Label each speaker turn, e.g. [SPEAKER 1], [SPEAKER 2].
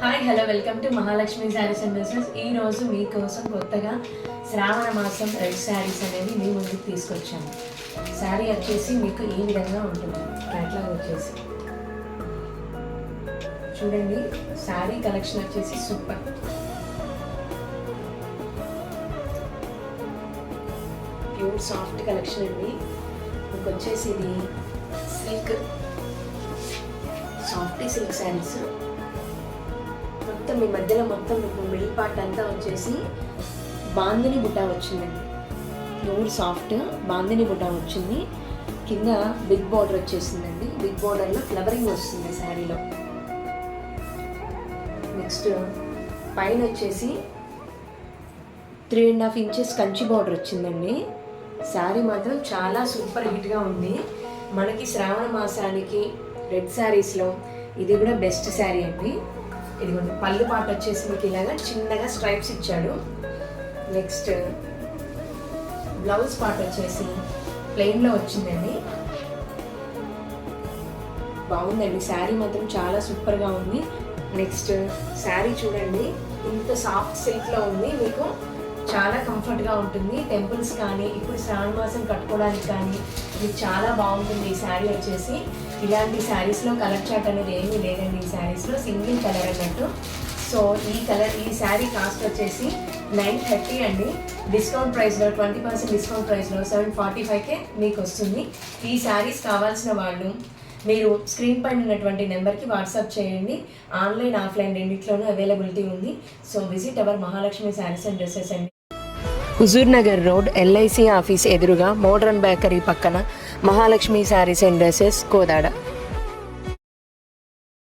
[SPEAKER 1] Hi hello welcome to Mahalakshmi sarees and dresses. ఈరోజు మీకోసం కొత్తగా శ్రావణ మాసం రెడ్ శారీస్ అనేది మీ ముందుకు తీసుకొచ్చాము. శారీ వచ్చేసి మీకు ఈ విధంగా ఉంటుంది. క్యాట్లాగ్ వచ్చేసి చూడండి, శారీ కలెక్షన్ వచ్చేసి సూపర్. ప్యూర్ సాఫ్ట్ కలెక్షన్ అండి. మీకు వచ్చేసి ఇది సిల్క్ సాఫ్టీ సిల్క్ శారీస్. మొత్తం మీ మధ్యలో మొత్తం మీకు మిడిల్ పార్ట్ అంతా వచ్చేసి బాందిని బుట్ట వచ్చిందండి. ప్యూర్ సాఫ్ట్ బాందిని బుట్ట వచ్చింది. కింద బిగ్ బార్డర్ వచ్చేసిందండి. బిగ్ బార్డర్లో ఫ్లవరింగ్ వస్తుంది శారీలో. నెక్స్ట్ పైన వచ్చేసి 3.5 ఇంచెస్ కంచి బార్డర్ వచ్చిందండి. శారీ మాత్రం చాలా సూపర్ హిట్గా ఉంది. మనకి శ్రావణ మాసానికి రెడ్ శారీస్లో ఇది కూడా బెస్ట్ శారీ అండి. ఇదిగోండి, పళ్ళు పాట వచ్చేసి మీకు ఇలాగా చిన్నగా స్ట్రైప్స్ ఇచ్చాడు. నెక్స్ట్ బ్లౌజ్ పార్ట్ వచ్చేసి ప్లెయిన్లో వచ్చిందండి. బాగుందండి, శారీ మాత్రం చాలా సూపర్గా ఉంది. నెక్స్ట్ శారీ చూడండి, ఇంత సాఫ్ట్ సిల్క్లో ఉంది. మీకు చాలా కంఫర్ట్గా ఉంటుంది. టెంపుల్స్ కానీ ఇప్పుడు శ్రావణ మాసం కట్టుకోవడానికి కానీ మీకు చాలా బాగుంటుంది. ఈ శారీ వచ్చేసి ఇలాంటి శారీస్లో కలర్ చార్ట్ అనేది ఏమీ లేదండి. ఈ శారీస్లో సింగిల్ కలర్ అన్నట్టు. సో ఈ శారీ కాస్ట్ వచ్చేసి 930 అండి. డిస్కౌంట్ ప్రైస్లో 20% డిస్కౌంట్ ప్రైస్లో 745కే మీకు వస్తుంది. ఈ శారీస్ కావాల్సిన వాళ్ళు మీరు స్క్రీన్ పైన ఉన్నటువంటి నెంబర్కి వాట్సాప్ చేయండి. ఆన్లైన్ ఆఫ్లైన్ రెండిట్లోనూ అవైలబిలిటీ ఉంది. So visit our Mahalakshmi sarees and dresses అండి. Huzur Nagar road LIC office ఎదురుగా మోడ్రన్ బేకరీ పక్కన మహాలక్ష్మి శారీస్ అండ్ డ్రెస్సెస్, కోదాడ.